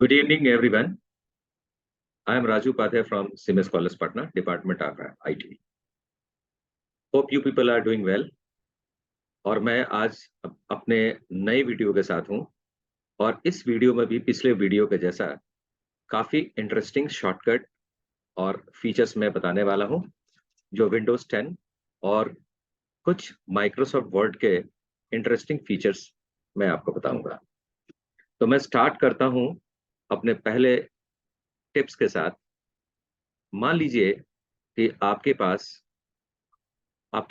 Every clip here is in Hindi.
Good evening, everyone. I am Raju Pathé from Siemens College Patna, Department of IT. Hope you people are doing well. और मैं आज अपने नए वीडियो के साथ हूँ और इस वीडियो में भी पिछले वीडियो के जैसा काफी इंटरेस्टिंग शॉर्टकट और फीचर्स मैं बताने वाला हूँ जो विंडोज 10 और कुछ माइक्रोसॉफ्ट वर्ड के इंटरेस्टिंग फीचर्स मैं आपको बताऊंगा। तो मैं स्टार्ट करता हूँ अपने पहले टिप्स के साथ। मान लीजिए कि आपके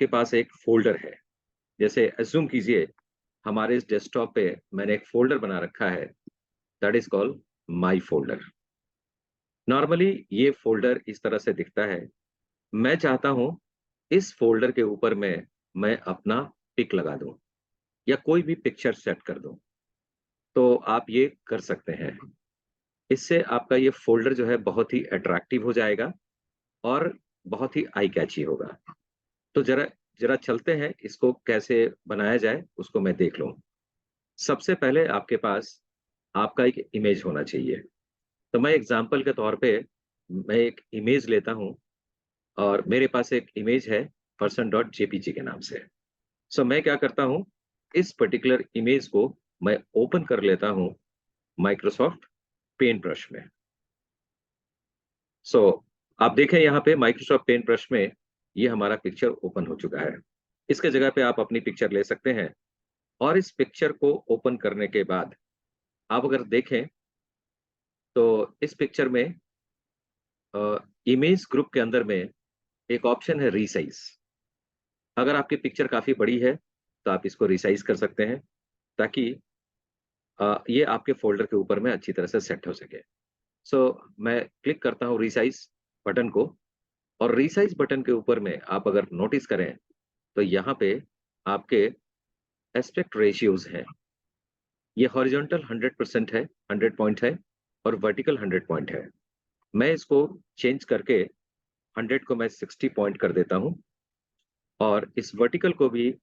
पास एक फोल्डर है। जैसे अज्यूम कीजिए हमारे इस डेस्कटॉप पे मैंने एक फोल्डर बना रखा है, that is called my folder. Normally ये फोल्डर इस तरह से दिखता है। मैं चाहता हूं इस फोल्डर के ऊपर में मैं अपना पिक लगा दूं या कोई भी पिक्चर सेट कर दूं। तो आप ये कर सकते हैं। इससे आपका ये फोल्डर जो है बहुत ही अट्रैक्टिव हो जाएगा और बहुत ही आई कैची होगा। तो जरा जरा चलते हैं इसको कैसे बनाया जाए उसको मैं देख लूं। सबसे पहले आपके पास आपका एक इमेज होना चाहिए। तो मैं एग्जांपल के तौर पे मैं एक इमेज लेता हूं और मेरे पास एक इमेज है पर्सन डॉट जेपीजी के नाम से। सो मैं क्या करता हूं, इस पर्टिकुलर इमेज को मैं ओपन कर लेता हूं माइक्रोसॉफ्ट पेंट ब्रश में। सो आप देखें यहाँ पे माइक्रोसॉफ्ट पेंट ब्रश में ये हमारा पिक्चर ओपन हो चुका है। इसके जगह पे आप अपनी पिक्चर ले सकते हैं और इस पिक्चर को ओपन करने के बाद आप अगर देखें तो इस पिक्चर में इमेज ग्रुप के अंदर में एक ऑप्शन है रीसाइज। अगर आपकी पिक्चर काफी बड़ी है तो आप इसको रिसाइज कर सकते हैं ताकि ये आपके फोल्डर के ऊपर में अच्छी तरह से सेट हो सके। सो मैं क्लिक करता हूँ रिसाइज बटन को और रिसाइज बटन के ऊपर में आप अगर नोटिस करें तो यहाँ पे आपके एस्पेक्ट रेशियोज हैं। ये हॉरिजॉन्टल 100% है, 100 पॉइंट है और वर्टिकल 100 पॉइंट है। मैं इसको चेंज करके 100 को मैं 60 पॉइंट कर देता हूँ और इस वर्टिकल को भी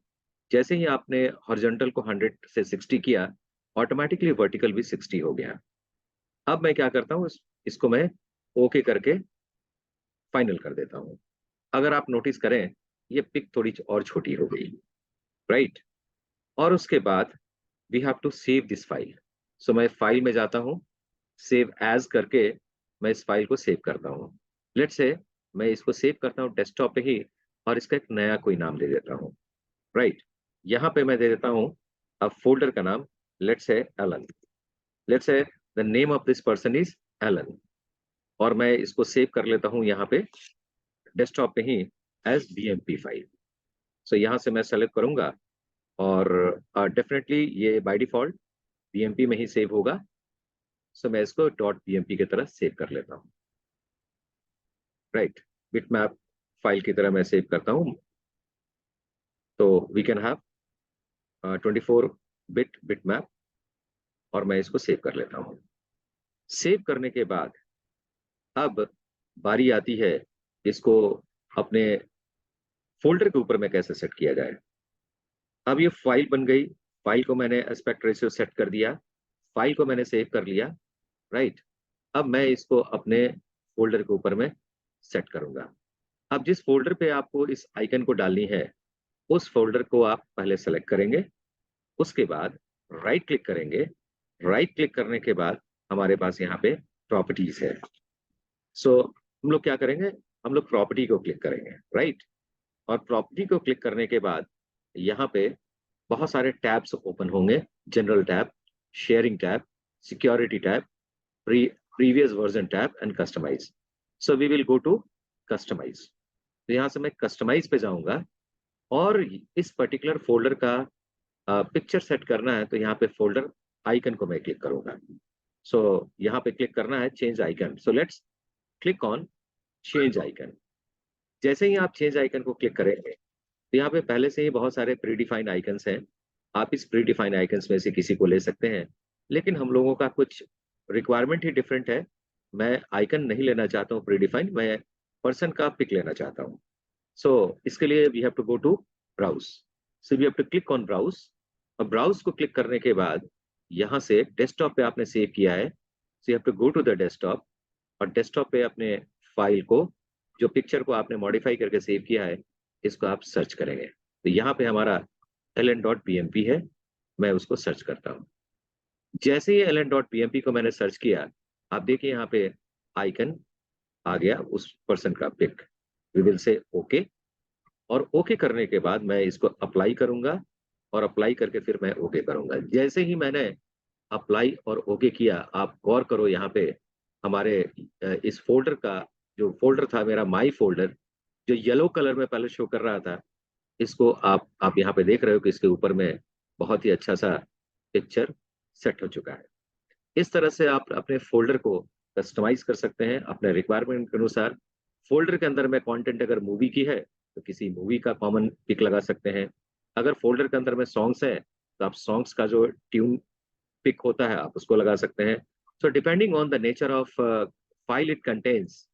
जैसे ही आपने हॉरिजॉन्टल को 100 से 60 किया, ऑटोमेटिकली वर्टिकल भी 60 हो गया। अब मैं क्या करता हूँ, इसको मैं ओके करके फाइनल कर देता हूँ। अगर आप नोटिस करें ये पिक थोड़ी और छोटी हो गई, राइट। और उसके बाद we have to save this file. So मैं फाइल में जाता हूँ, सेव एज करके मैं इस फाइल को सेव करता हूँ। लेट्स से मैं इसको सेव करता हूँ डेस्कटॉप पे ही और इसका एक नया कोई नाम दे देता हूँ, राइट। यहाँ पे मैं दे देता हूँ अब फोल्डर का नाम, let's say Alan. Let's say the name of this person is Alan और मैं इसको सेव कर लेता हूँ यहाँ पे डेस्कटॉप पे ही एज बीएमपी फाइल। सो यहाँ से मैं सेलेक्ट करूंगा और डेफिनेटली ये बाय डिफॉल्ट बीएमपी में ही सेव होगा। सो मैं इसको डॉट बीएमपी की तरह सेव कर लेता हूँ, राइट। बिटमैप फाइल की तरह मैं सेव करता हूँ। तो we can have 24 bitmap और मैं इसको सेव कर लेता हूँ। सेव करने के बाद अब बारी आती है इसको अपने फोल्डर के ऊपर में कैसे सेट किया जाए। अब ये फाइल बन गई, फाइल को मैंने एस्पेक्ट रेशियो सेट कर दिया, फाइल को मैंने सेव कर लिया, राइट। अब मैं इसको अपने फोल्डर के ऊपर में सेट करूंगा। अब जिस फोल्डर पे आपको इस आइकन को डालनी है उस फोल्डर को आप पहले सेलेक्ट करेंगे, उसके बाद राइट क्लिक करेंगे। राइट क्लिक करने के बाद हमारे पास यहाँ पे प्रॉपर्टीज है। सो हम लोग क्या करेंगे, हम लोग प्रॉपर्टी को क्लिक करेंगे, राइट। और प्रॉपर्टी को क्लिक करने के बाद यहाँ पे बहुत सारे टैब्स ओपन होंगे। General tab, sharing tab, security tab, previous version tab and customize. So we will go to customize. तो यहाँ से मैं कस्टमाइज पे जाऊंगा और इस पर्टिकुलर फोल्डर का पिक्चर सेट करना है तो यहाँ पे फोल्डर आइकन को मैं क्लिक करूंगा। सो यहाँ पे क्लिक करना है change icon. So let's click on change icon. जैसे ही आप चेंज आइकन को क्लिक करेंगे तो यहाँ पे पहले से ही बहुत सारे प्री डिफाइंड आइकन्स हैं। आप इस प्री डिफाइंड आइकन्स में से किसी को ले सकते हैं, लेकिन हम लोगों का कुछ रिक्वायरमेंट ही डिफरेंट है। मैं आइकन नहीं लेना चाहता हूँ प्री डिफाइंड, मैं पर्सन का पिक लेना चाहता हूँ। सो इसके लिए we have to go to browse. So we have to click on browse और ब्राउज को क्लिक करने के बाद यहाँ से डेस्कटॉप पे आपने सेव किया है so you have to go to the desktop और डेस्कटॉप पे अपने फाइल को, जो पिक्चर को आपने मॉडिफाई करके सेव किया है, इसको आप सर्च करेंगे। तो यहाँ पे हमारा ln.bmp है, मैं उसको सर्च करता हूँ। जैसे ही ln.bmp को मैंने सर्च किया, आप देखिए यहाँ पे आइकन आ गया उस पर्सन का pic. We will say okay, और ओके करने के बाद मैं इसको अप्लाई करूँगा और अप्लाई करके फिर मैं ओके करूँगा। जैसे ही मैंने अप्लाई और ओके किया, आप गौर करो यहाँ पे हमारे इस फ़ोल्डर का, जो फ़ोल्डर था मेरा माय फ़ोल्डर, जो येलो कलर में पहले शो कर रहा था, इसको आप यहाँ पे देख रहे हो कि इसके ऊपर में बहुत ही अच्छा-सा पिक्चर सेट हो चुका है। इस तरह से आप अपने फ़ोल्डर को कस्टमाइज़ कर सकते हैं अपने रिक्वायरमेंट के अनुसार। फ़ोल्डर के अंदर में कंटेंट अगर मूवी की है, तो किसी मूवी का कॉमन पिक लगा सकते हैं। अगर फ़ोल्डर के अंदर में सॉन्ग्स हैं, तो आप सॉन्ग्स का जो ट्यून पिक होता है, आप उसको लगा सकते हैं। So depending on the nature of file it contains,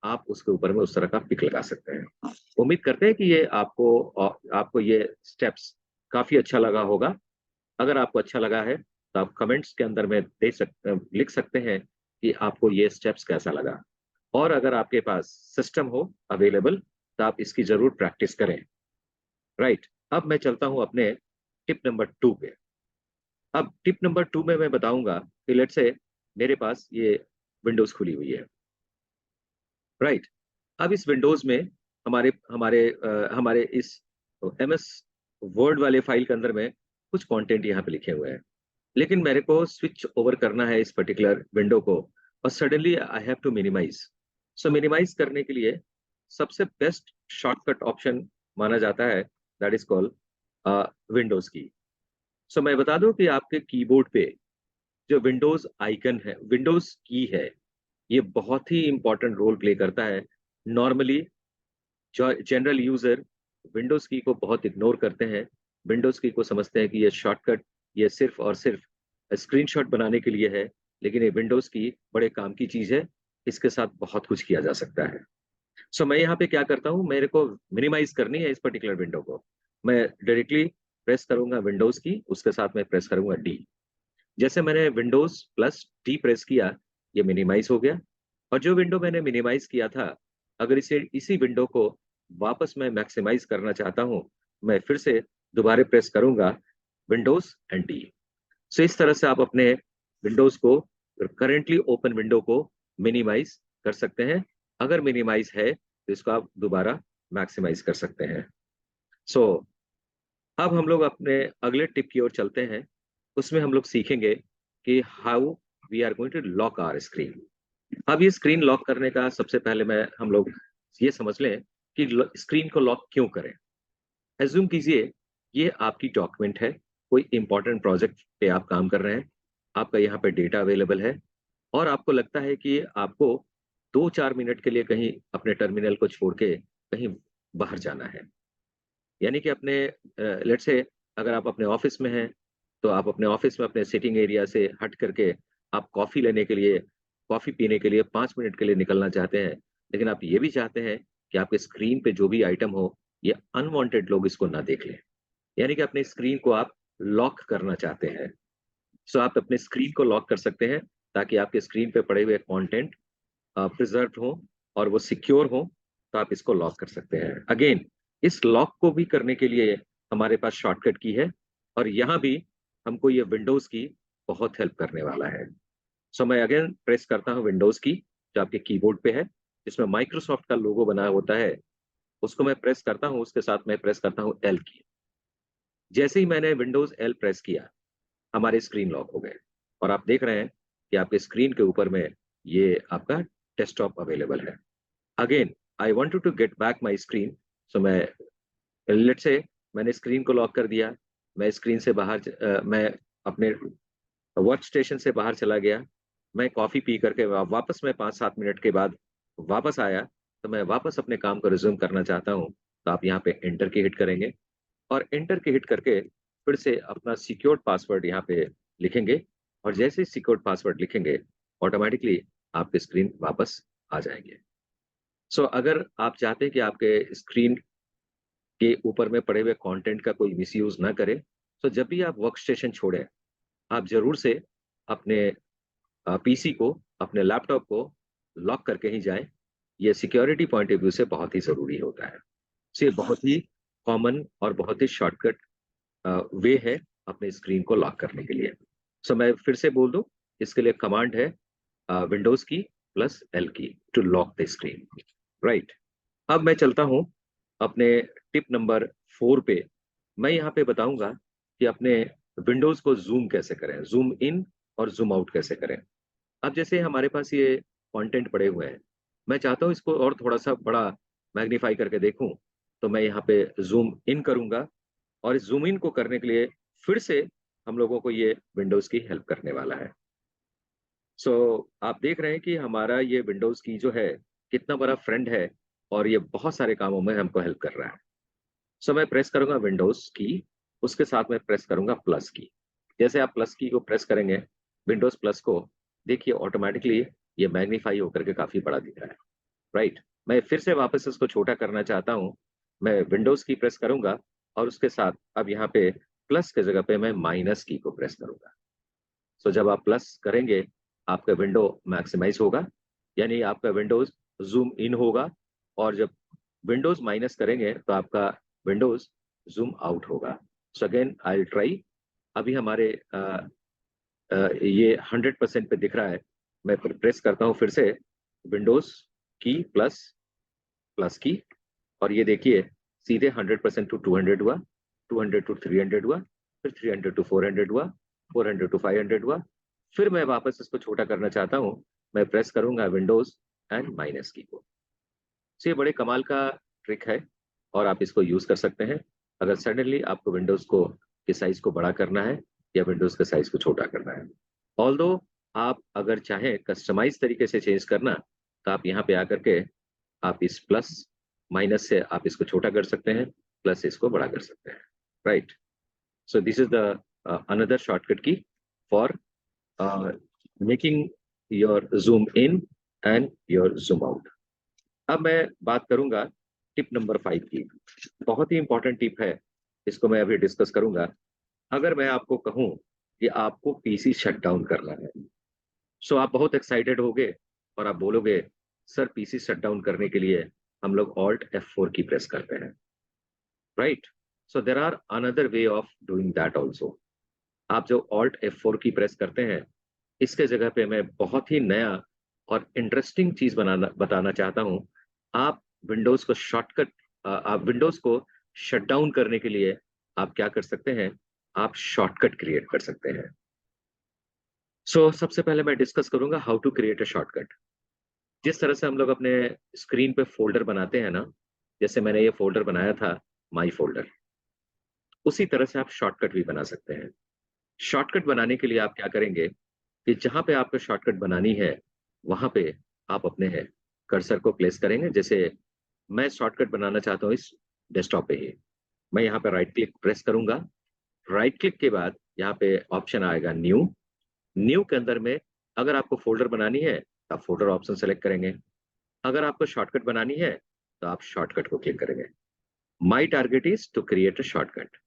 आप उसके ऊपर में उस तरह का पिक लगा सकते हैं। उम्मीद करते हैं कि ये आपको ये स्टेप्स काफ़ी अच्छा लगा होगा। अगर आपको अच्छा लगा है, तो आप कमेंट्स के अंदर में लिख सकते हैं कि आपको ये स्टेप्स कैसा लगा। और अगर आपके पास सिस्टम हो अवेलेबल, तो आप इसकी ज़रूर प्रैक्टिस करें, राइट? अब मैं चलता हूँ अपने टिप नंबर 2 पे। अब टिप नंबर 2 में मैं बताऊँगा कि लेट्स से मेरे पास ये विंडोज़ खुली हुई है, राइट? अब इस विंडोज़ में हमारे इस एमएस वर्ड वाले फ़ाइल के अंदर में कुछ कंटेंट यहाँ पे लिखे हुए हैं। लेकिन मेरे को स्विच ओवर करना है इस पर्टिकुलर विंडो को, और suddenly I have to minimize. So minimize करने के लिए सबसे बेस्ट शॉर्टकट ऑप्शन माना जाता है, दैट इज कॉल्ड विंडोज की। सो मैं बता दूं कि आपके कीबोर्ड पे जो विंडोज आइकन है, विंडोज की है, ये बहुत ही इंपॉर्टेंट रोल प्ले करता है। नॉर्मली जो जनरल यूजर विंडोज की को बहुत इग्नोर करते हैं। विंडोज की को समझते हैं कि ये शॉर्टकट, ये सिर्फ और सिर्फ स्क्रीनशॉट बनाने के लिए है, लेकिन ये विंडोज की बड़े काम की चीज है। इसके साथ बहुत कुछ किया जा सकता है। सो मैं यहाँ पे क्या करता हूँ, मेरे को मिनिमाइज करनी है इस पर्टिकुलर विंडो को। मैं डायरेक्टली प्रेस करूंगा विंडोज की, उसके साथ मैं प्रेस करूंगा डी। जैसे मैंने विंडोज प्लस डी प्रेस किया, ये मिनिमाइज हो गया। और जो विंडो मैंने मिनिमाइज किया था, अगर इसी विंडो को वापस मैं मैक्सिमाइज करना चाहता हूं, मैं फिर से दोबारा प्रेस करूंगा विंडोज एंड डी। सो इस तरह से आप अपने विंडोज को, करेंटली ओपन विंडो को मिनिमाइज कर सकते हैं। अगर मिनिमाइज है, तो इसको आप दोबारा मैक्सिमाइज कर सकते हैं। सो अब हम लोग अपने अगले टिप की ओर चलते हैं। उसमें हम लोग सीखेंगे कि how we are going to lock our screen. अब ये स्क्रीन लॉक करने का सबसे पहले मैं हम लोग ये समझ लें कि स्क्रीन को लॉक क्यों करें। एज्यूम कीजिए ये आपकी डॉक्यूमेंट है, कोई इंपॉर्टेंट प्रोजेक्ट पे आप काम कर रहे हैं, आपका यहाँ पे डेटा अवेलेबल है, और आपको लगता है कि आपको 2-4 मिनट के लिए कहीं अपने टर्मिनल को छोड़ के कहीं बाहर जाना है। यानी कि अपने लेट्स से अगर आप अपने ऑफिस में हैं, तो आप अपने ऑफिस में अपने सिटिंग एरिया से हट करके आप कॉफ़ी लेने के लिए, कॉफ़ी पीने के लिए 5 मिनट के लिए निकलना चाहते हैं। लेकिन आप ये भी चाहते हैं कि आपके स्क्रीन पे जो भी आइटम हो, ये अनवांटेड लोग इसको ना देख लें। यानी कि अपने स्क्रीन को आप लॉक करना चाहते हैं। सो आप अपने स्क्रीन को लॉक कर सकते हैं, ताकि आपके स्क्रीन पे पड़े हुए कंटेंट प्रिजर्व्ड हों और वो सिक्योर हों, तो आप इसको लॉक कर सकते हैं। अगेन, इस लॉक को भी करने के लिए हमारे पास शॉर्टकट की है, और यहाँ भी हमको ये विंडोज़ की बहुत हेल्प करने वाला है। सो मैं अगेन प्रेस करता हूँ विंडोज़ की, जो आपके कीबोर्ड पे है, जिसमें माइक्रोसॉफ्ट का लोगो बना होता है, उसको मैं प्रेस करता हूँ, उसके साथ मैं प्रेस करता हूँ एल की। जैसे ही मैंने विंडोज़ एल प्रेस किया, हमारे स्क्रीन लॉक हो गए, और आप देख रहे हैं कि आपके स्क्रीन के ऊपर में ये आपका डेस्कटॉप अवेलेबल है। Again I wanted to get back my screen. So मैं लेट्स से मैंने स्क्रीन को लॉक कर दिया। मैं स्क्रीन से मैं अपने वर्क स्टेशन से बाहर चला गया। मैं कॉफ़ी पी करके वापस मैं 5-7 मिनट के बाद वापस आया, तो मैं वापस अपने काम को रिज़्यूम करना चाहता हूँ, तो आप यहाँ पे एंटर की हिट करेंगे, और एंटर की हिट करके फिर से अपना सिक्योर्ड पासवर्ड यहाँ पे लिखेंगे, और जैसे ही सिक्योर्ड पासवर्ड लिखेंगे, ऑटोमैटिकली आपकी स्क्रीन वापस आ जाएँगे। सो अगर आप चाहते हैं कि आपके स्क्रीन के ऊपर में पड़े हुए कंटेंट का कोई मिसयूज़ ना करे, तो जब भी आप वर्क स्टेशन छोड़ें, आप ज़रूर से अपने पीसी को अपने लैपटॉप को लॉक करके ही जाएँ। ये सिक्योरिटी पॉइंट ऑफ व्यू से बहुत ही ज़रूरी होता है। सो ये बहुत ही कॉमन और बहुत ही शॉर्टकट वे है अपने स्क्रीन को लॉक करने के लिए। सो मैं फिर से बोल दूँ, इसके लिए कमांड है Windows key plus L key to lock the screen, right? अब मैं चलता हूँ अपने टिप नंबर 4 पे। मैं यहाँ पे बताऊँगा कि अपने विंडोज़ को ज़ूम कैसे करें, ज़ूम इन और ज़ूम आउट कैसे करें। अब जैसे हमारे पास ये कंटेंट पड़े हुए हैं, मैं चाहता हूँ इसको और थोड़ा-सा बड़ा मैग्नीफाई करके देखूँ, तो मैं यहाँ पे ज़ूम इन करूँगा और इस ज़ूम इन को करने के लिए फिर से हम लोगों को ये विंडोज़ की हेल्प करने वाला है। सो आप देख रहे हैं कि हमारा ये विंडोज़ की जो है, कितना बड़ा फ्रेंड है और ये बहुत सारे कामों में हमको हेल्प कर रहा है। सो मैं प्रेस करूँगा विंडोज़ की, उसके साथ मैं प्रेस करूँगा प्लस की। जैसे आप प्लस की को प्रेस करेंगे, विंडोज़ प्लस को, देखिए ऑटोमैटिकली ये मैग्नीफाई होकर के काफ़ी बड़ा दिख रहा है, राइट? मैं फिर से वापस इसको छोटा करना चाहता हूँ, मैं विंडोज़ की प्रेस करूँगा और उसके साथ अब यहाँ पे प्लस की जगह पे मैं माइनस की को प्रेस करूँगा। सो जब आप प्लस करेंगे, आपका विंडो मैक्सिमाइज़ होगा, यानी आपका विंडोज़ ज़ूम इन होगा और जब विंडोज़ माइनस करेंगे, तो आपका विंडोज़ ज़ूम आउट होगा। So again I will try. अभी हमारे ये 100% पे दिख रहा है। मैं प्रेस करता हूँ फिर से विंडोज़ की प्लस, प्लस की और ये देखिए सीधे 100% टू 200 हुआ, 200 टू 300 हुआ, फिर 300 टू 400 हुआ, 400 टू 500 हुआ। फिर मैं वापस इसको छोटा करना चाहता हूँ, मैं प्रेस करूँगा विंडोज़ एंड माइनस की को। सो ये बड़े कमाल का ट्रिक है और आप इसको यूज़ कर सकते हैं। अगर सडनली आपको विंडोज़ को के साइज़ को बड़ा करना है या विंडोज़ के साइज़ को छोटा करना है। ऑल्दो आप अगर चाहें कस्टमाइज़ तरीके से चेंज करना, तो आप यहाँ पे आकर के आप इस प्लस, माइनस से आप इसको छोटा कर सकते हैं, प्लस से इसको बड़ा कर सकते हैं, right? So this is the another shortcut key for making your zoom in and your zoom out. अब मैं बात करूँगा टिप नंबर 5 की। बहुत ही इम्पोर्टेंट टिप है, इसको मैं अभी डिस्कस करूँगा। अगर मैं आपको कहूँ कि आपको पीसी शट डाउन करना है, सो आप बहुत एक्साइटेड होगे और आप बोलोगे, "सर पीसी शट डाउन करने के लिए हम लोग ऑल्ट F4 की प्रेस करते हैं।" Right? So there are another way of doing that also. आप जो ऑल्ट F4 की प्रेस करते हैं, इसके जगह पे मैं बहुत ही नया और इंटरेस्टिंग चीज़ बनाना बताना चाहता हूँ। आप विंडोज़ को आप विंडोज़ को शट डाउन करने के लिए आप क्या कर सकते हैं, आप शॉर्टकट क्रिएट कर सकते हैं। सो सबसे पहले मैं डिस्कस करूँगा how to create a shortcut. जिस तरह से हम लोग अपने स्क्रीन पे फ़ोल्डर बनाते हैं ना, जैसे मैंने ये फ़ोल्डर बनाया था, माई फ़ोल्डर, उसी तरह से आप शॉर्टकट भी बना सकते हैं। शॉर्टकट बनाने के लिए आप क्या करेंगे कि जहाँ पे आपको शॉर्टकट बनानी है, वहाँ पे आप अपने है कर्सर को प्लेस करेंगे। जैसे मैं शॉर्टकट बनाना चाहता हूँ इस डेस्कटॉप पे ही। मैं यहाँ पे राइट क्लिक प्रेस करूँगा। राइट क्लिक के बाद यहाँ पे ऑप्शन आएगा न्यू। न्यू के अंदर में अगर आपको फ़ोल्डर बनानी है, तो आप फ़ोल्डर ऑप्शन सेलेक्ट करेंगे। अगर आपको शॉर्टकट बनानी है, तो आप शॉर्टकट को क्लिक करेंगे। My target is to create a shortcut.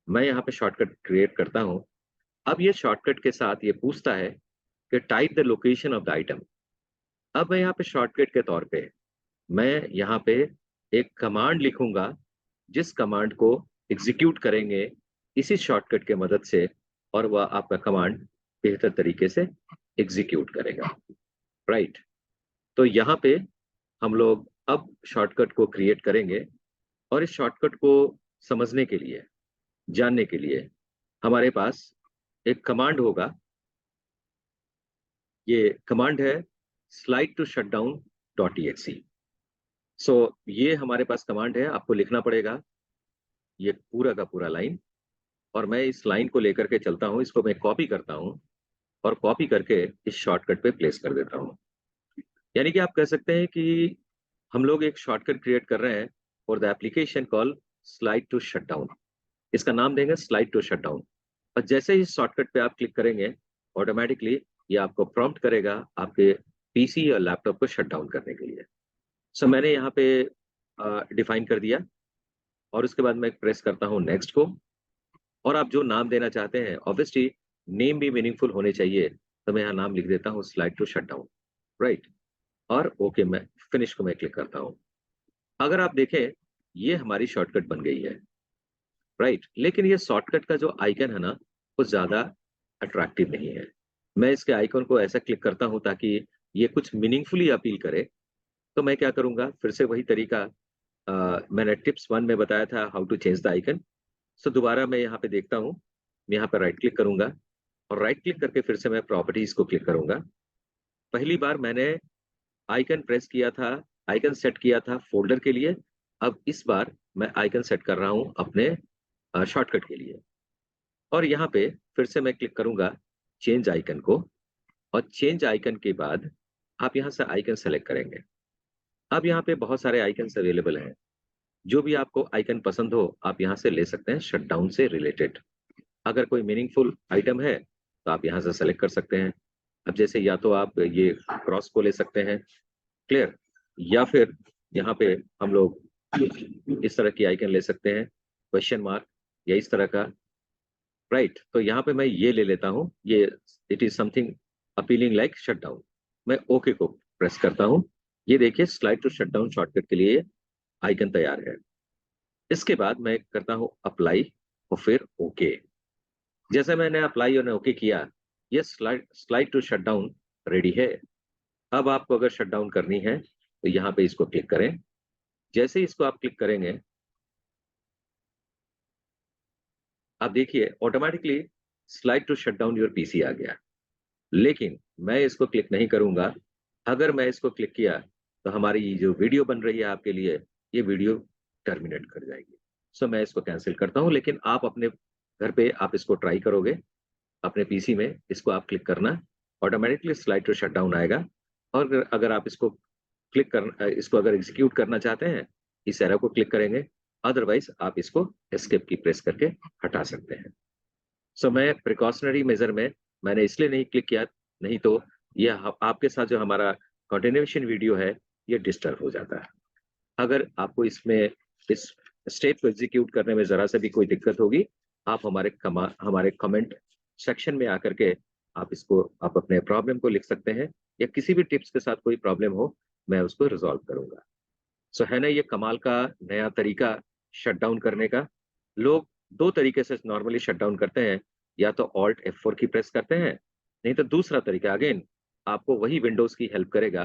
मैं यहाँ पे शॉर्टकट क्रिएट करता हूँ। अब ये शॉर्टकट के साथ ये पूछता है कि type the location of the item. अब मैं यहाँ पे शॉर्टकट के तौर पे मैं यहाँ पे एक कमांड लिखूँगा, जिस कमांड को एग्ज़ीक्यूट करेंगे इसी शॉर्टकट के मदद से और वह आपका कमांड बेहतर तरीके से एग्ज़ीक्यूट करेगा, राइट? तो यहाँ पे हम लोग अब शॉर्टकट को क्रिएट करेंगे और इस शॉर्टकट को समझने के लिए, जानने के लिए हमारे पास एक कमांड होगा। ये कमांड है स्लाइड टू शटडाउन डॉट टीएक्सई। सो ये हमारे पास कमांड है, आपको लिखना पड़ेगा ये पूरा का पूरा लाइन और मैं इस लाइन को लेकर के चलता हूँ, इसको मैं कॉपी करता हूँ और कॉपी करके इस शॉर्टकट पे प्लेस कर देता हूँ। यानी कि आप कह सकते हैं कि हम लोग एक शॉर्टकट क्रिएट कर रहे हैं for the application call slide to shutdown. इसका नाम देंगे स्लाइड टू शटडाउन और जैसे ही शॉर्टकट पे आप क्लिक करेंगे, ऑटोमैटिकली ये आपको प्रॉम्प्ट करेगा आपके पीसी या लैपटॉप को शट डाउन करने के लिए। सो मैंने यहाँ पे डिफाइन कर दिया और उसके बाद मैं प्रेस करता हूँ नेक्स्ट को और आप जो नाम देना चाहते हैं ऑब्वियसली नेम भी मीनिंगफुल होने चाहिए, तो मैं यहाँ नाम लिख देता हूँ slide to shut down. Right, और ओके मैं फिनिश को मैं क्लिक करता हूँ। अगर आप देखें, ये हमारी शॉर्टकट बन गई है, राइट? लेकिन ये शॉर्टकट का जो आइकन है ना, वो ज़्यादा अट्रैक्टिव नहीं है। मैं इसके आइकन को ऐसा क्लिक करता हूँ ताकि ये कुछ मीनिंगफुली अपील करे, तो मैं क्या करूँगा, फिर से वही तरीका मैंने टिप्स 1 में बताया था, how to change the icon. So दोबारा मैं यहाँ पे देखता हूँ, यहाँ पे राइट क्लिक करूँगा और राइट क्लिक करके फिर से मैं प्रॉपर्टीज़ को क्लिक करूँगा। पहली बार मैंने आइकन प्रेस किया था, आइकन सेट किया था फ़ोल्डर के लिए, अब इस बार मैं आइकन सेट कर रहा हूँ अपने शॉर्टकट के लिए। और यहाँ पे फिर से मैं क्लिक करूँगा चेंज आइकन को, और चेंज आइकन के बाद आप यहाँ से आइकन सेलेक्ट करेंगे। अब यहाँ पे बहुत सारे आइकन्स अवेलेबल हैं। जो भी आपको आइकन पसंद हो, आप यहाँ से ले सकते हैं शटडाउन से रिलेटेड। अगर कोई मीनिंगफुल आइटम है, तो आप यहाँ से सेलेक्ट कर सकते हैं। अब जैसे या तो आप ये क्रॉस को ले सकते हैं, क्लियर? या फिर यहाँ पे हम लोग इस तरह की आइकन ले सकते हैं, क्वेश्चन मार्क या इस तरह का, राइट? तो यहाँ पे मैं ये ले लेता हूँ, ये it is something appealing like shutdown. मैं ओके को प्रेस करता हूँ। ये देखिए स्लाइड टू शटडाउन शॉर्टकट के लिए आइकन तैयार है। इसके बाद मैं करता हूँ अप्लाई और फिर ओके। जैसे मैंने अप्लाई और ओके किया, ये slide slide to shutdown ready है। अब आपको अगर शटडाउन करनी है, तो यहाँ पे इसको क्लिक करें। जैसे ही इसको आप क्लिक करेंगे, आप देखिए automatically slide to shut down your PC आ गया। लेकिन मैं इसको क्लिक नहीं करूँगा। अगर मैं इसको क्लिक किया, तो हमारी ये जो वीडियो बन रही है आपके लिए, ये वीडियो टर्मिनेट कर जाएगी। सो मैं इसको कैंसल करता हूँ, लेकिन आप अपने घर पे आप इसको ट्राई करोगे, अपने पीसी में इसको आप क्लिक करना, automatically slide to shut down आएगा। और अगर आप इसको इसको अगर एग्ज़ीक्यूट करना चाहते हैं, इस एरो को क्लिक करेंगे, अदरवाइज़ आप इसको एस्केप की प्रेस करके हटा सकते हैं। सो मैं प्रिकॉशनरी मेजर में मैंने इसलिए नहीं क्लिक किया, नहीं तो ये आपके साथ जो हमारा कंटिन्यूएशन वीडियो है, ये डिस्टर्ब हो जाता है। अगर आपको इसमें इस स्टेप को एग्जीक्यूट करने में जरा सा भी कोई दिक्कत होगी, आप हमारे कमेंट सेक्शन में आकर के आप अपने प्रॉब्लम को लिख सकते हैं, या किसी भी टिप्स के साथ कोई प्रॉब्लम हो, मैं उसको रिजॉल्व करूंगा। सो है ना ये कमाल का नया तरीका शटडाउन करने का। लोग 2 तरीके से नॉर्मली शटडाउन करते हैं, या तो ऑल्ट F4 की प्रेस करते हैं, नहीं तो दूसरा तरीका अगेन आपको वही विंडोज़ की हेल्प करेगा।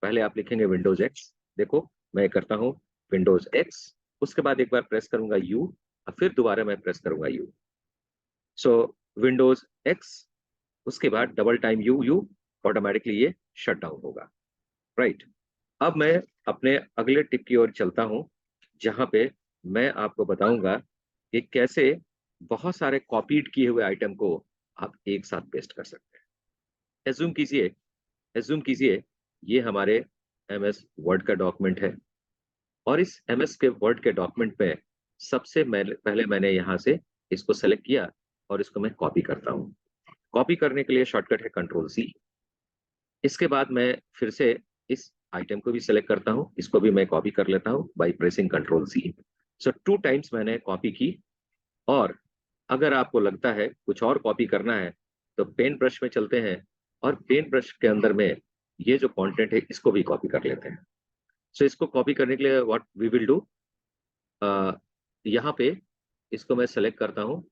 पहले आप लिखेंगे विंडोज़ एक्स, देखो मैं करता हूँ विंडोज़ एक्स, उसके बाद एक बार प्रेस करूँगा यू और फिर दोबारा मैं प्रेस करूँगा यू। सो विंडोज़ एक्स, उसके बाद double time you, you, automatically ये शट डाउन होगा, राइट? अब मैं अपने अगले टिप की ओर चलता हूँ, जहाँ पे मैं आपको बताऊँगा कि कैसे बहुत सारे कॉपीड किए हुए आइटम को आप एक साथ पेस्ट कर सकते हैं। एज़्यूम कीजिए ये हमारे एमएस वर्ड का डॉक्यूमेंट है, और इस एमएस के वर्ड के डॉक्यूमेंट में सबसे पहले मैंने यहाँ से इसको सेलेक्ट किया और इसको मैं कॉपी करता हूँ। कॉपी करने के लिए शॉर्टकट है कंट्रोल सी। इसके बाद मैं फिर से इस आइटम को भी सेलेक्ट करता हूँ, इसको भी मैं कॉपी कर लेता हूँ by pressing control C. So 2 times मैंने कॉपी की, और अगर आपको लगता है कुछ और कॉपी करना है, तो पेन ब्रश में चलते हैं और पेन ब्रश के अंदर में ये जो कंटेंट है इसको भी कॉपी कर लेते हैं। सो इसको कॉपी करने के लिए व्हाट वी विल डू, अ, यहाँ पे इसको मैं सेलेक्ट करता हूँ,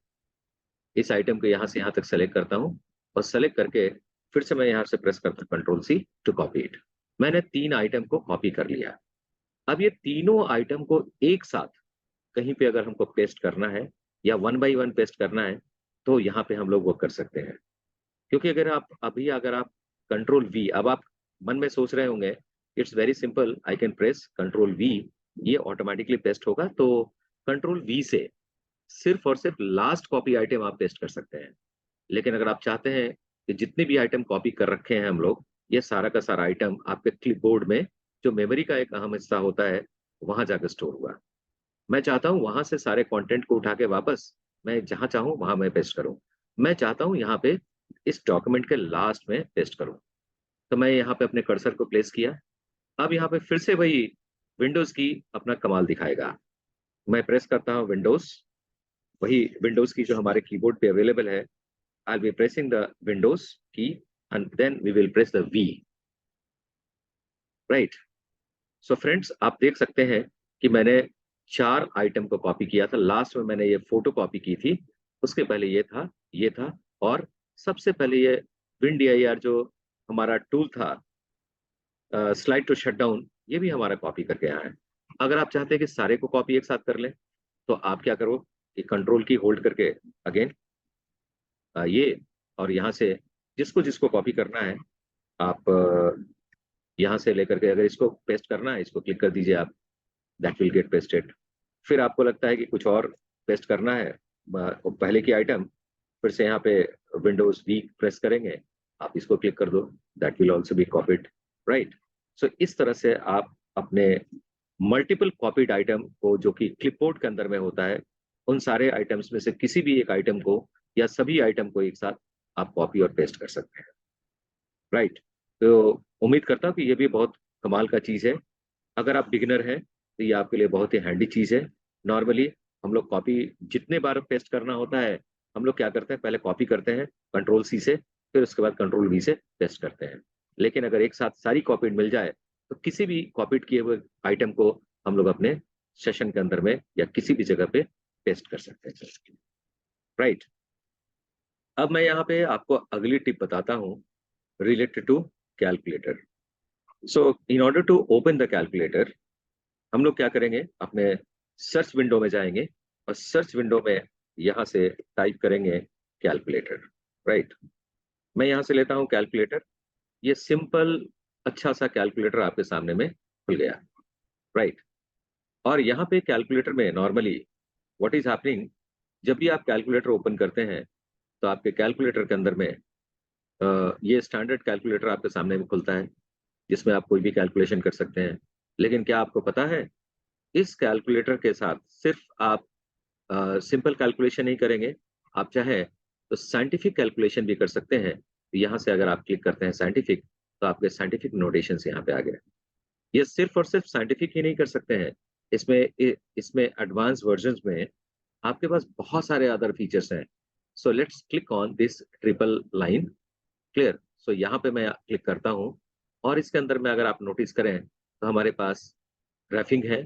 इस आइटम को यहाँ से यहाँ तक सेलेक्ट करता हूँ, और सेलेक्ट करके फिर से मैं यहाँ से प्रेस करता हूँ control C to copy it. मैंने 3 आइटम को कॉपी कर लिया। अब ये तीनों आइटम को एक साथ कहीं पे अगर हमको पेस्ट करना है, या वन बाय वन पेस्ट करना है, तो यहाँ पे हम लोग वो कर सकते हैं। क्योंकि अगर आप कंट्रोल वी, अब आप मन में सोच रहे होंगे, it's very simple, I can press control we, ये ऑटोमेटिकली पेस्ट होगा। तो कंट्रोल वी से सिर्फ और सिर्फ लास्ट कॉपी आइटम आप पेस्ट कर सकते हैं। लेकिन अगर आप चाहते हैं कि जितने भी आइटम कॉपी कर रखे हैं हम लोग, ये सारा का सारा आइटम आपके क्लिपबोर्ड में, जो मेमोरी का एक अहम हिस्सा होता है, वहां जाकर स्टोर हुआ। मैं चाहता हूँ वहां से सारे कंटेंट को उठा के वापस मैं जहां चाहूँ वहां मैं पेस्ट करूँ। मैं चाहता हूँ यहाँ पे इस डॉक्यूमेंट के लास्ट में पेस्ट करूँ। तो मैं यहाँ पे अपने कर्सर को प्लेस किया। अब यहाँ पे फिर से वही विंडोज की अपना कमाल दिखाएगा। मैं प्रेस करता हूँ विंडोज, वही विंडोज की जो हमारे कीबोर्ड पे अवेलेबल है। I will be pressing the Windows key, and then we will press the V. Right. So friends, आप देख सकते हैं कि मैंने 4 आइटम को कॉपी किया था। लास्ट में मैंने ये फ़ोटो कॉपी की थी, उसके पहले ये था और सबसे पहले ये WinDIR जो हमारा टूल था, स्लाइड टू शटडाउन, ये भी हमारा कॉपी करके आया है। अगर आप चाहते हैं कि सारे को कॉपी एक साथ कर लें, तो आप क्या करो कि कंट्रोल की होल्ड करके अगेन ये और यहाँ से जिसको कॉपी करना है, आप यहाँ से लेकर के अगर इसको पेस्ट करना है, इसको क्लिक कर दीजिए आप, दैट विल गेट पेस्टेड। फिर आपको लगता है कि कुछ और पेस्ट करना है, पहले की आइटम, फिर से यहाँ पे विंडोज वी प्रेस करेंगे, आप इसको क्लिक कर दो, that will also be copied, right. So इस तरह से आप अपने मल्टीपल कॉपीड आइटम को, जो कि क्लिपबोर्ड के अंदर में होता है, उन सारे आइटम्स में से किसी भी एक आइटम को या सभी आइटम को एक साथ आप कॉपी और पेस्ट कर सकते हैं, राइट। तो उम्मीद करता हूँ कि ये भी बहुत कमाल का चीज़ है। अगर आप बिगिनर हैं, तो ये आपके लिए बहुत ही हैंडी चीज़ है। नॉर्मली हम लोग कॉपी जितने बार पेस्ट करना होता है, हम लोग क्या करते हैं, पहले कॉपी करते हैं कंट्रोल सी से, फिर उसके बाद कंट्रोल वी से पेस्ट करते हैं। लेकिन अगर एक साथ सारी कॉपीड मिल जाए, तो किसी भी कॉपीड किए हुए आइटम को हम लोग अपने सेशन के अंदर में या किसी भी जगह पे पेस्ट कर सकते हैं, राइट। अब मैं यहाँ पे आपको अगली टिप बताता हूँ related to calculator. So in order to open the calculator, हम लोग क्या करेंगे, अपने सर्च विंडो में जाएंगे और सर्च विंडो में यहाँ से टाइप करेंगे कैलकुलेटर, राइट। मैं यहाँ से लेता हूँ कैलकुलेटर। ये सिंपल अच्छा सा कैलकुलेटर आपके सामने में खुल गया, राइट। और यहाँ पे कैलकुलेटर में नॉर्मली व्हाट इज हैपनिंग, जब भी आप कैलकुलेटर ओपन करते हैं, तो आपके कैलकुलेटर के अंदर में ये स्टैंडर्ड कैलकुलेटर आपके सामने में खुलता है, जिसमें आप कोई भी कैलकुलेशन कर सकते हैं। लेकिन क्या आपको पता है, इस कैलकुलेटर के साथ सिर्फ आप सिंपल कैलकुलेशन नहीं करेंगे, आप चाहे तो साइंटिफिक कैलकुलेशन भी कर सकते हैं। तो यहाँ से अगर आप क्लिक करते हैं साइंटिफिक, तो आपके साइंटिफिक नोटेशंस यहाँ पे आ गए। ये सिर्फ और सिर्फ साइंटिफिक ही नहीं कर सकते हैं, इसमें एडवांस वर्जन्स में आपके पास बहुत सारे अदर फीचर्स हैं। So let's click on this triple line, clear. So यहाँ पे मैं क्लिक करता हूँ और इसके अंदर में अगर आप नोटिस करें, तो हमारे पास ग्राफिंग है,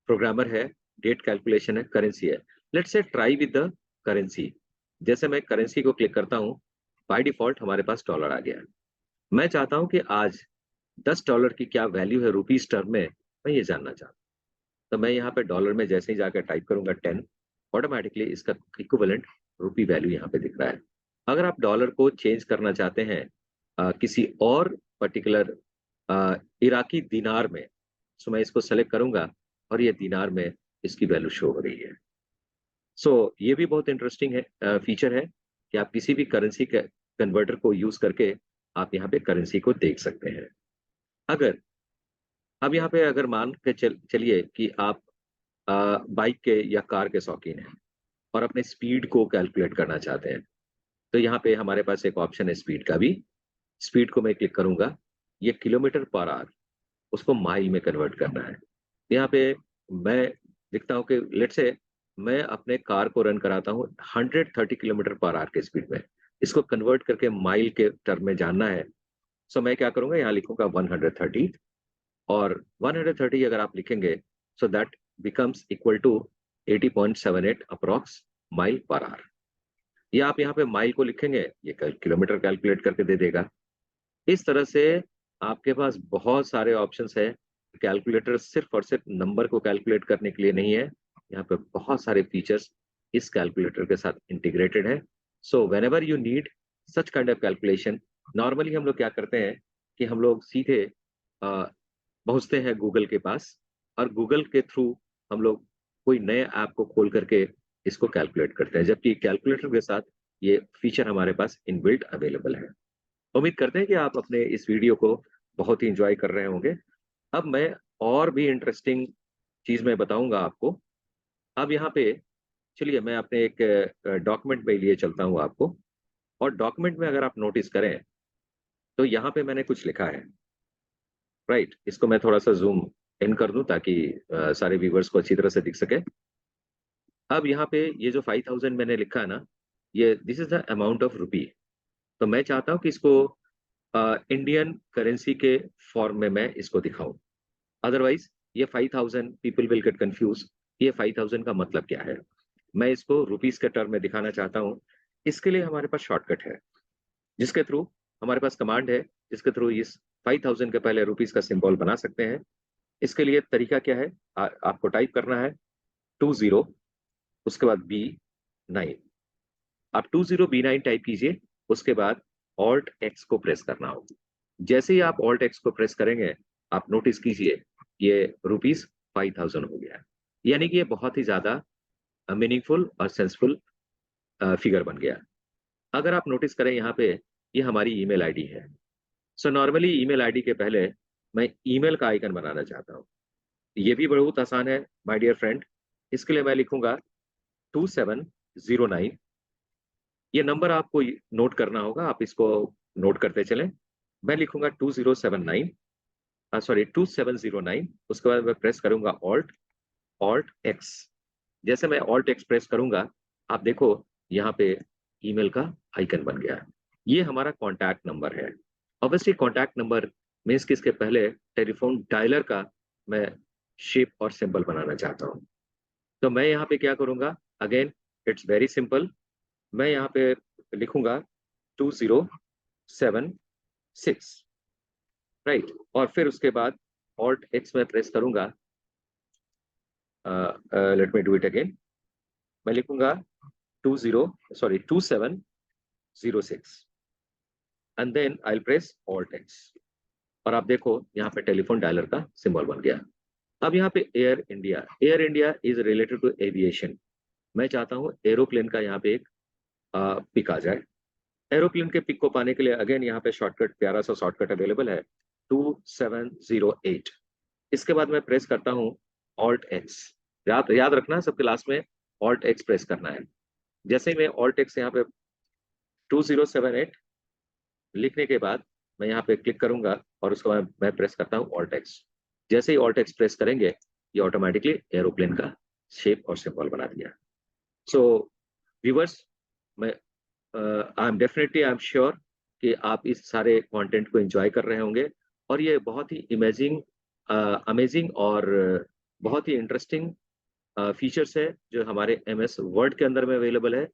प्रोग्रामर है, डेट कैलकुलेशन है, करेंसी है। Let's say try with the currency. जैसे मैं करेंसी को क्लिक करता हूँ, बाय डिफॉल्ट हमारे पास डॉलर आ गया है। मैं चाहता हूँ कि आज $10 की क्या वैल्यू है रुपीज टर्म में, मैं ये जानना चाहता हूँ। तो मैं यहाँ पे डॉलर में जैसे ही जाकर टाइप करूंगा 10, ऑटोमेटिकली इसका इक्विवेलेंट रुपी वैल्यू यहाँ पे दिख रहा है। अगर आप डॉलर को चेंज करना चाहते हैं किसी और पर्टिकुलर इराकी दिनार में, तो मैं इसको सेलेक्ट करूंगा और ये दिनार में इसकी वैल्यू शो हो रही है। सो ये भी बहुत इंटरेस्टिंग है, फीचर है कि आप किसी भी करेंसी के कन्वर्टर को यूज करके आप यहाँ पे करेंसी को देख सकते हैं। अगर अब यहाँ पे अगर मान के चलिए कि आप बाइक के या कार के शौकीन हैं और अपने स्पीड को कैलकुलेट करना चाहते हैं, तो यहाँ पे हमारे पास एक ऑप्शन है स्पीड का भी। स्पीड को मैं क्लिक करूंगा, ये किलोमीटर पर आवर, उसको माइल में कन्वर्ट करना है। यहाँ पे मैं लिखता हूँ कि लेट से मैं अपने कार को रन कराता हूँ 130 किलोमीटर पर आवर के स्पीड में, इसको कन्वर्ट करके माइल के टर्म में जानना है। सो मैं क्या करूंगा, यहाँ लिखूंगा 130, और 130 अगर आप लिखेंगे, so that becomes equal to 80.78 approx mile per hour. ये आप यहाँ पे माइल को लिखेंगे, ये किलोमीटर कैलकुलेट करके दे देगा। इस तरह से आपके पास बहुत सारे ऑप्शंस है। कैलकुलेटर सिर्फ और सिर्फ नंबर को कैलकुलेट करने के लिए नहीं है, यहाँ पे बहुत सारे फीचर्स इस कैलकुलेटर के साथ इंटीग्रेटेड है। So when ever you need such kind of calculation, normally हम लोग क्या करते हैं कि हम लोग सीधे अ, पहुंचते हैं गूगल के पास, और गूगल के थ्रू हम लोग कोई नए ऐप को खोल करके इसको कैलकुलेट करते हैं, जबकि कैलकुलेटर के साथ ये फीचर हमारे पास इनबिल्ट अवेलेबल है। उम्मीद करते हैं कि आप अपने इस वीडियो को बहुत ही एंजॉय कर रहे होंगे। अब मैं और भी इंटरेस्टिंग चीज मैं बताऊंगा आपको। अब यहाँ पे चलिए मैं अपने एक डॉक्यूमेंट में लिए चलता हूँ आपको, और डॉक्यूमेंट में अगर आप नोटिस करें, तो यहाँ पे मैंने कुछ लिखा है, राइट। इसको मैं थोड़ा सा जूम इन कर दूं ताकि सारे व्यूवर्स को अच्छी तरह से दिख सके। अब यहाँ पे ये जो 5000 मैंने लिखा है ना, ये this is the amount of rupee. तो मैं चाहता हूँ कि इसको इंडियन करेंसी के फॉर्म में मैं इसको दिखाऊं। अदरवाइज ये 5000 पीपल विल गेट कंफ्यूज, ये 5000 का मतलब क्या है। मैं इसको रुपीस के टर्म में दिखाना चाहता हूं। इसके लिए हमारे पास शॉर्टकट है, जिसके थ्रू हमारे पास कमांड है, जिसके थ्रू इस 5000 के पहले रुपीस का सिंबल बना सकते हैं। इसके लिए तरीका क्या है, आपको टाइप करना है 20, उसके बाद B9। आप 20B9 टाइप कीजिए, उसके बाद ऑल्ट एक्स को प्रेस करना होगा। जैसे ही आप ऑल्ट एक्स को प्रेस करेंगे, आप नोटिस कीजिए ये रुपीस 5000 हो गया है। यानी कि ये बहुत ही ज्यादा मीनिंगफुल और सेंसफुल फिगर बन गया। अगर आप नोटिस करें यहाँ पे, ये हमारी ईमेल आईडी है। सो नॉर्मली ईमेल आईडी के पहले मैं ईमेल का आइकन बनाना चाहता हूँ। ये भी बहुत आसान है माय डियर फ्रेंड। इसके लिए मैं लिखूंगा 2709। ये नंबर आपको नोट करना होगा, आप इसको नोट करते चलें। मैं लिखूंगा 2079, सॉरी 2709। उसके बाद मैं प्रेस करूंगा ऑल्ट ऑल्ट एक्स। जैसे मैं ऑल्ट एक्स प्रेस करूंगा, आप देखो यहाँ पे ईमेल का आइकन बन गया है। ये हमारा कॉन्टैक्ट नंबर है। ऑब्वियसली कॉन्टैक्ट नंबर मीन्स कि इसके पहले टेलीफोन डायलर का मैं शेप और सिंबल बनाना चाहता हूँ। तो मैं यहाँ पे क्या करूंगा, अगेन इट्स वेरी सिंपल। मैं यहाँ पे लिखूंगा 2076, राइट। और फिर उसके बाद ऑल्ट एक्स में प्रेस करूंगा। Let me do it again. मैं लिखूंगा 2706 and then I press alt X. और आप देखो यहाँ पे टेलीफोन डायलर का सिंबल बन गया। अब यहाँ पे Air India is related to aviation. मैं चाहता हूँ एरोप्लेन का यहाँ पे एक पिक आ जाए। एरोप्लेन के पिक को पाने के लिए अगेन यहाँ पे शॉर्टकट, प्यारा सा शॉर्टकट अवेलेबल है, 2708। इसके बाद मैं प्रेस करता हूँ ऑल्ट एक्स। याद याद रखना सबके लास्ट में ऑल्ट एक्स प्रेस करना है। जैसे ही मैं ऑल्ट एक्स यहाँ पे 2078 लिखने के बाद मैं यहाँ पे क्लिक करूंगा और उसके बाद मैं प्रेस करता हूँ ऑल्ट एक्स। जैसे ही ऑल्ट एक्स प्रेस करेंगे, ये ऑटोमेटिकली एरोप्लेन का शेप और सिंबल बना दिया। सो व्यूवर्स, मैं आई एम श्योर कि आप इस सारे कंटेंट को एंजॉय कर रहे होंगे। और ये बहुत ही अमेजिंग और बहुत ही इंटरेस्टिंग फीचर्स है जो हमारे MS वर्ड के अंदर में अवेलेबल है।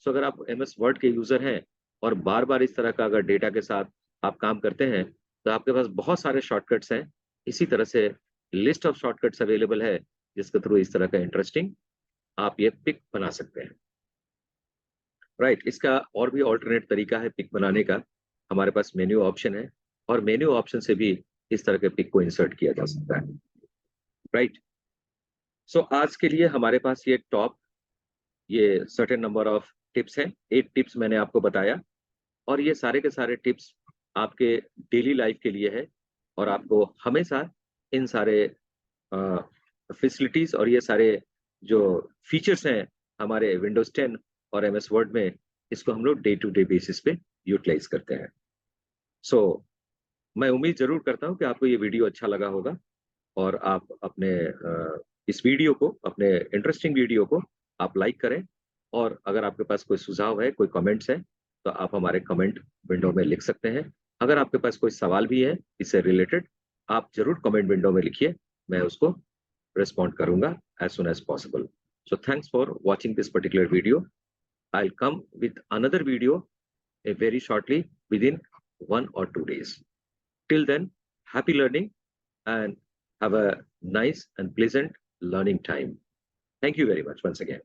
सो अगर आप MS वर्ड के यूजर हैं और बार बार इस तरह का अगर डेटा के साथ आप काम करते हैं, तो आपके पास बहुत सारे शॉर्टकट्स हैं। इसी तरह से लिस्ट ऑफ शॉर्टकट्स अवेलेबल है, जिसके थ्रू इस तरह का इंटरेस्टिंग आप ये पिक बना सकते हैं, राइट। इसका और भी ऑल्टरनेट तरीका है पिक बनाने का। हमारे पास मेन्यू ऑप्शन है, और मेन्यू ऑप्शन से भी इस तरह के पिक को इंसर्ट किया जा सकता है, राइट। सो आज के लिए हमारे पास ये सर्टेन नंबर ऑफ टिप्स हैं। 8 टिप्स मैंने आपको बताया, और ये सारे के सारे टिप्स आपके डेली लाइफ के लिए है। और आपको हमेशा इन सारे फैसिलिटीज और ये सारे जो फीचर्स हैं हमारे विंडोज 10 और MS वर्ड में, इसको हम लोग डे टू डे बेसिस पे यूटिलाइज करते हैं। सो मैं उम्मीद जरूर करता हूँ कि आपको ये वीडियो अच्छा लगा होगा, और आप अपने इस वीडियो को, अपने इंटरेस्टिंग वीडियो को आप लाइक करें। और अगर आपके पास कोई सुझाव है, कोई कमेंट्स है, तो आप हमारे कमेंट विंडो में लिख सकते हैं। अगर आपके पास कोई सवाल भी है इससे रिलेटेड, आप जरूर कमेंट विंडो में लिखिए, मैं उसको रिस्पॉन्ड करूंगा as soon as possible. So thanks for watching this particular video. I'll come with another video very shortly, within 1 or 2 days. Till then, happy learning and have a nice and pleasant learning time. Thank you very much once again.